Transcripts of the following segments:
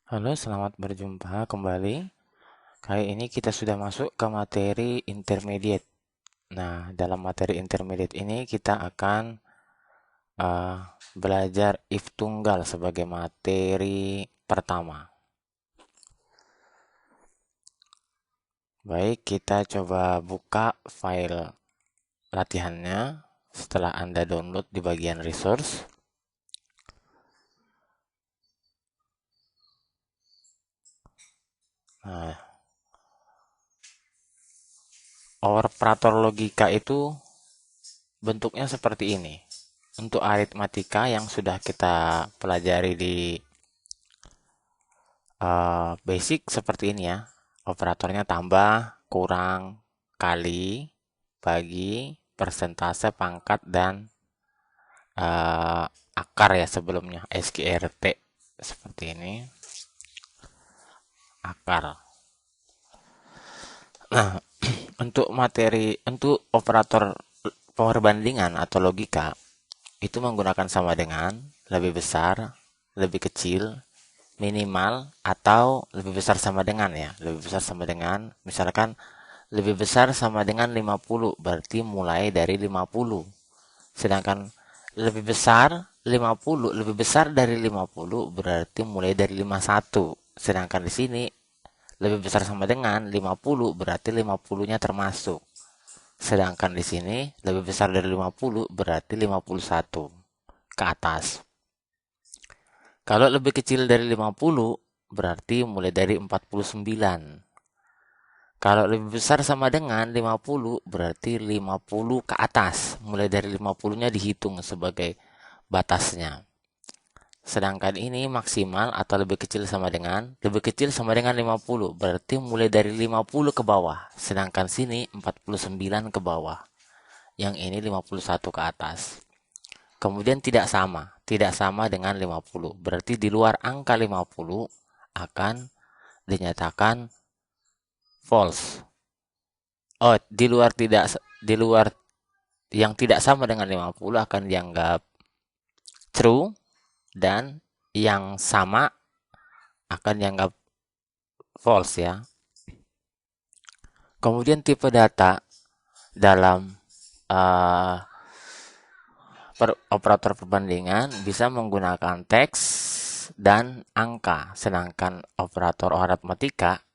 Halo, selamat berjumpa kembali. Kali ini kita sudah masuk ke materi intermediate. Nah, dalam materi intermediate ini kita akan eh, belajar if tunggal sebagai materi pertama. Baik, kita coba buka file latihannya setelah Anda download di bagian resource. Nah, operator logika itu bentuknya seperti ini. Untuk aritmatika yang sudah kita pelajari di basic seperti ini ya. Operatornya tambah, kurang, kali, bagi, persentase, pangkat, dan eh, akar ya sebelumnya. SQRT seperti ini. Akar. Nah, untuk operator perbandingan atau logika, itu menggunakan sama dengan, lebih besar, lebih kecil, minimal, atau lebih besar sama dengan ya. Lebih besar sama dengan, misalkan lebih besar sama dengan 50, berarti mulai dari 50. Sedangkan lebih besar 50, lebih besar dari 50 berarti mulai dari 51. Sedangkan di sini lebih besar sama dengan 50 berarti 50-nya termasuk. Sedangkan di sini lebih besar dari 50 berarti 51 ke atas. Kalau lebih kecil dari 50 berarti mulai dari 49. Kalau lebih besar sama dengan 50 berarti 50 ke atas. Mulai dari 50-nya dihitung sebagai batasnya. Sedangkan ini maksimal atau lebih kecil sama dengan 50. Berarti mulai dari 50 ke bawah. Sedangkan sini 49 ke bawah. Yang ini 51 ke atas. Kemudian tidak sama dengan 50. Berarti di luar angka 50 akan dinyatakan false. Oh, di luar yang tidak sama dengan 50 akan dianggap true dan yang sama akan dianggap false ya. Kemudian tipe data dalam uh, operator perbandingan bisa menggunakan teks dan angka, sedangkan operator aritmatika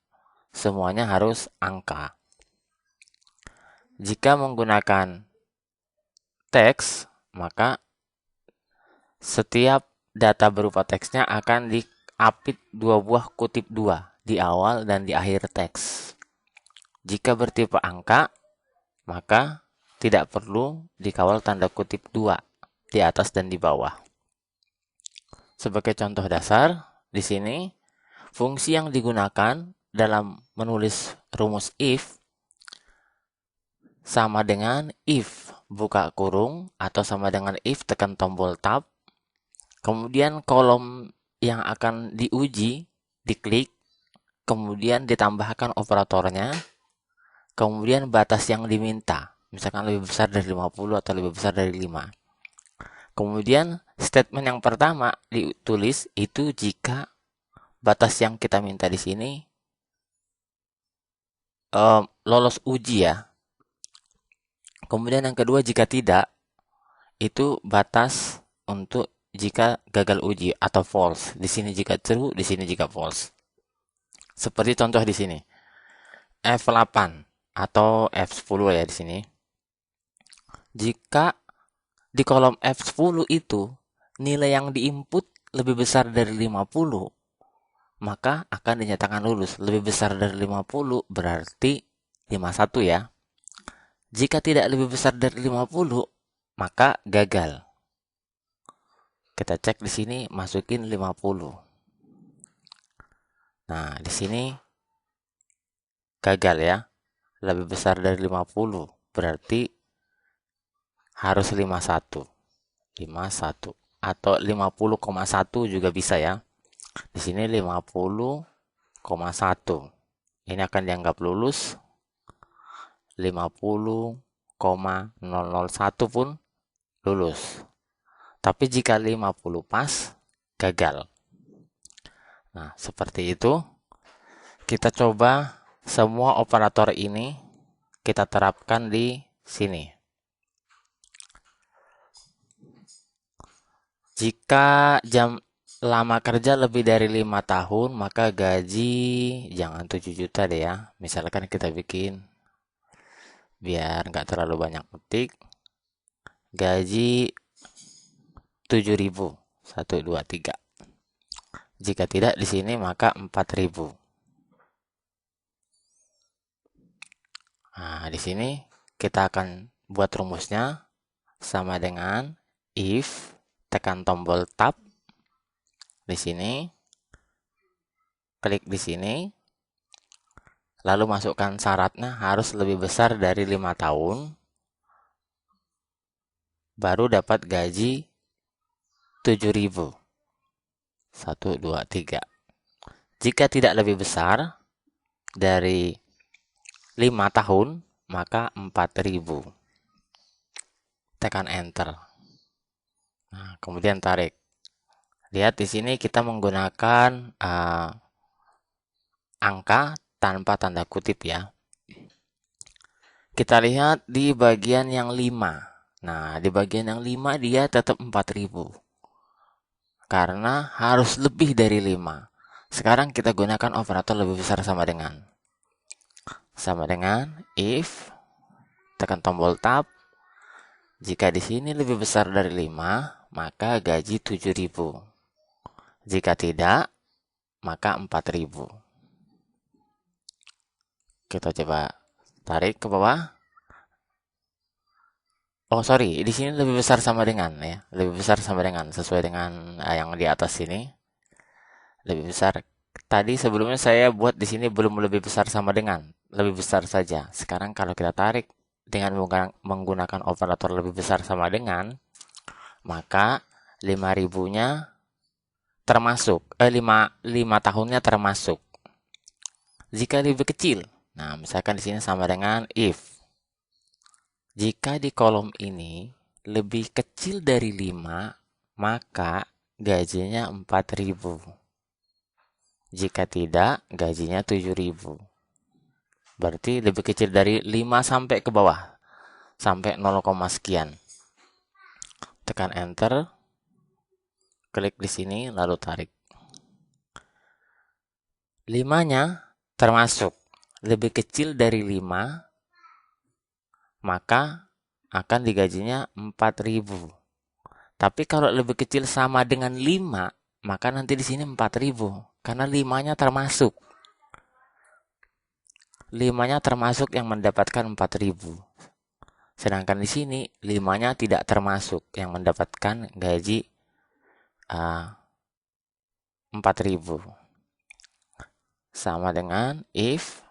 semuanya harus angka. Jika menggunakan teks, maka setiap data berupa teksnya akan diapit dua buah kutip dua di awal dan di akhir teks. Jika bertipe angka, maka tidak perlu dikawal tanda kutip dua di atas dan di bawah. Sebagai contoh dasar, di sini fungsi yang digunakan dalam menulis rumus if sama dengan if buka kurung atau sama dengan if tekan tombol tab. Kemudian kolom yang akan diuji diklik, kemudian ditambahkan operatornya, kemudian batas yang diminta, misalkan lebih besar dari 50 atau lebih besar dari 5. Kemudian statement yang pertama ditulis itu jika batas yang kita minta di sini lolos uji ya. Kemudian yang kedua jika tidak, itu batas untuk jika gagal uji atau false. Di sini jika true, di sini jika false. Seperti contoh di sini. F8 atau F10 ya di sini. Jika di kolom F10 itu nilai yang diinput lebih besar dari 50, maka akan dinyatakan lulus. Lebih besar dari 50 berarti 51 ya. Jika tidak lebih besar dari 50, maka gagal. Kita cek di sini masukin 50. Nah, di sini gagal ya. Lebih besar dari 50 berarti harus 51. 51 atau 50,1 juga bisa ya. Di sini 50,1. Ini akan dianggap lulus. 50,001 pun lulus. Tapi jika 50 pas, gagal. Nah, seperti itu. Kita coba semua operator ini kita terapkan di sini. Jika jam lama kerja lebih dari 5 tahun, maka gaji jangan 7 juta deh ya. Misalkan kita bikin biar nggak terlalu banyak ketik. Gaji 7.000. 1, 2, 3. Jika tidak di sini maka 4.000. Nah, di sini kita akan buat rumusnya sama dengan if, tekan tombol tab di sini, klik di sini, lalu masukkan syaratnya harus lebih besar dari 5 tahun, baru dapat gaji 7.000. 1, 2, 3. Jika tidak lebih besar dari 5 tahun, maka 4.000. Tekan enter. Nah, kemudian tarik. Lihat di sini kita menggunakan angka tanpa tanda kutip ya. Kita lihat di bagian yang 5. Nah, di bagian yang 5 dia tetap 4.000. Karena harus lebih dari 5. Sekarang kita gunakan operator lebih besar sama dengan if, tekan tombol tab. Jika di sini lebih besar dari 5, maka gaji 7.000. Jika tidak, maka 4.000. Kita coba tarik ke bawah. Oh, sorry, di sini lebih besar sama dengan ya. Lebih besar sama dengan sesuai dengan yang di atas sini. Lebih besar. Tadi sebelumnya saya buat di sini belum lebih besar sama dengan, lebih besar saja. Sekarang kalau kita tarik dengan menggunakan operator lebih besar sama dengan, maka 5.000-nya termasuk 5 tahunnya termasuk. Jika lebih kecil, nah misalkan di sini sama dengan if. Jika di kolom ini lebih kecil dari 5, maka gajinya 4.000. Jika tidak, gajinya 7.000. Berarti lebih kecil dari 5 sampai ke bawah. Sampai 0, sekian. Tekan enter. Klik di sini lalu tarik. 5-nya termasuk. Lebih kecil dari 5, maka akan digajinya 4.000. Tapi kalau lebih kecil sama dengan 5, maka nanti di sini 4.000 karena 5-nya termasuk. 5-nya termasuk yang mendapatkan 4.000. Sedangkan di sini 5-nya tidak termasuk yang mendapatkan gaji 4.000. Sama dengan if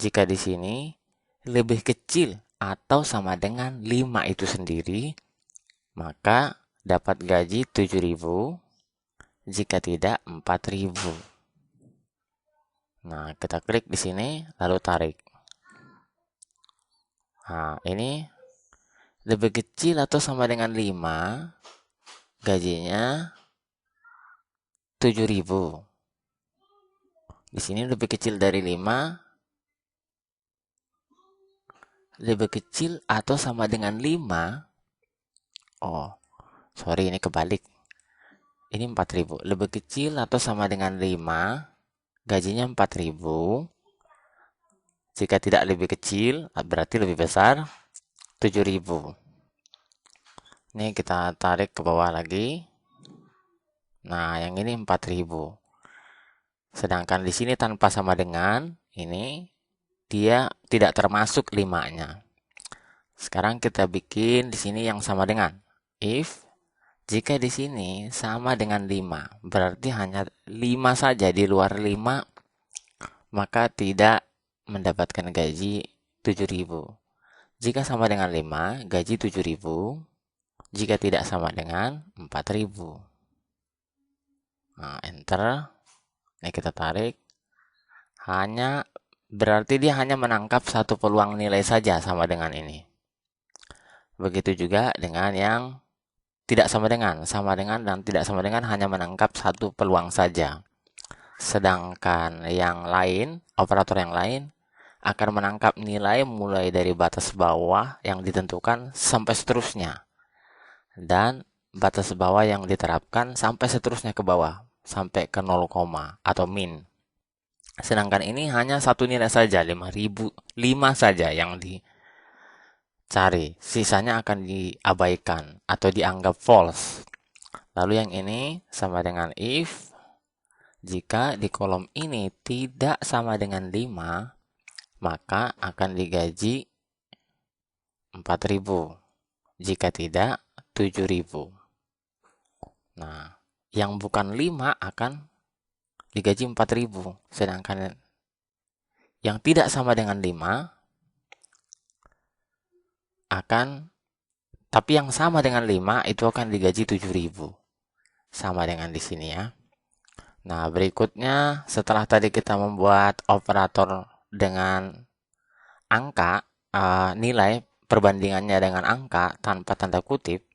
jika di sini lebih kecil atau sama dengan 5 itu sendiri, maka dapat gaji 7.000. Jika tidak 4.000. Nah, kita klik di sini lalu tarik. Nah, ini lebih kecil atau sama dengan 5, gajinya 7.000. Di sini lebih kecil dari 5, lebih kecil atau sama dengan 5. Oh, sorry ini kebalik. Ini 4.000. Lebih kecil atau sama dengan 5, gajinya 4.000. Jika tidak lebih kecil, berarti lebih besar, 7.000. Ini kita tarik ke bawah lagi. Nah, yang ini 4.000. Sedangkan di sini tanpa sama dengan, ini dia tidak termasuk 5-nya. Sekarang kita bikin di sini yang sama dengan if jika di sini sama dengan 5, berarti hanya 5 saja di luar 5, maka tidak mendapatkan gaji 7.000. Jika sama dengan 5, gaji 7.000. Jika tidak sama dengan 4.000. Nah, enter. Ini kita tarik. Berarti dia hanya menangkap satu peluang nilai saja sama dengan ini. Begitu juga dengan yang tidak sama dengan dan tidak sama dengan hanya menangkap satu peluang saja. Sedangkan yang lain, operator yang lain akan menangkap nilai mulai dari batas bawah yang ditentukan sampai seterusnya. Dan batas bawah yang diterapkan sampai seterusnya ke bawah, sampai ke 0, atau min. Sedangkan ini hanya satu nilai saja, 5.000, 5 saja yang dicari. Sisanya akan diabaikan atau dianggap false. Lalu yang ini sama dengan if jika di kolom ini tidak sama dengan 5, maka akan digaji 4.000. Jika tidak, 7.000. Nah, yang bukan 5 akan digaji 4.000. Sedangkan yang tidak sama dengan 5 akan, tapi yang sama dengan 5 itu akan digaji 7.000. Sama dengan di sini ya. Nah, berikutnya setelah tadi kita membuat operator dengan angka, nilai perbandingannya dengan angka tanpa tanda kutip,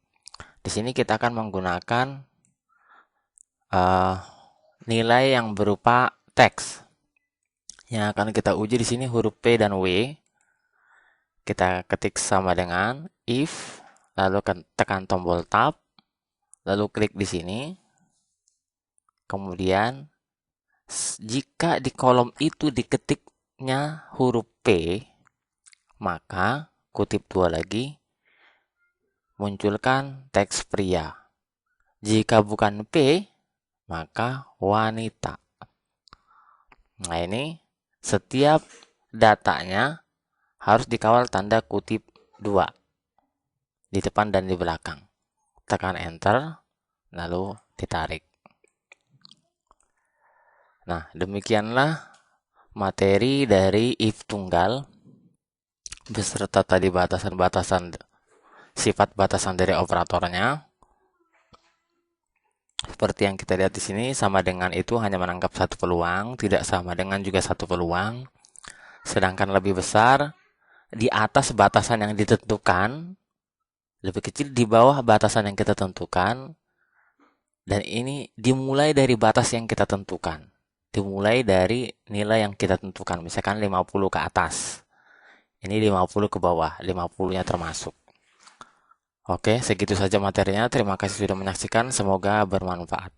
di sini kita akan menggunakan nilai yang berupa teks. Yang akan kita uji di sini huruf P dan W. Kita ketik sama dengan if, lalu tekan tombol tab, lalu klik di sini. Kemudian jika di kolom itu diketiknya huruf P, maka kutip 2 lagi, munculkan teks pria. Jika bukan P, maka wanita. Nah, ini setiap datanya harus dikawal tanda kutip 2 di depan dan di belakang. Tekan enter, lalu ditarik. Nah, demikianlah materi dari if tunggal beserta tadi batasan-batasan, sifat batasan dari operatornya. Seperti yang kita lihat di sini, sama dengan itu hanya menangkap satu peluang, tidak sama dengan juga satu peluang. Sedangkan lebih besar di atas batasan yang ditentukan, lebih kecil di bawah batasan yang kita tentukan, dan ini dimulai dari batas yang kita tentukan. Dimulai dari nilai yang kita tentukan, misalkan 50 ke atas. Ini 50 ke bawah, 50-nya termasuk. Oke, segitu saja materinya. Terima kasih sudah menyaksikan, semoga bermanfaat.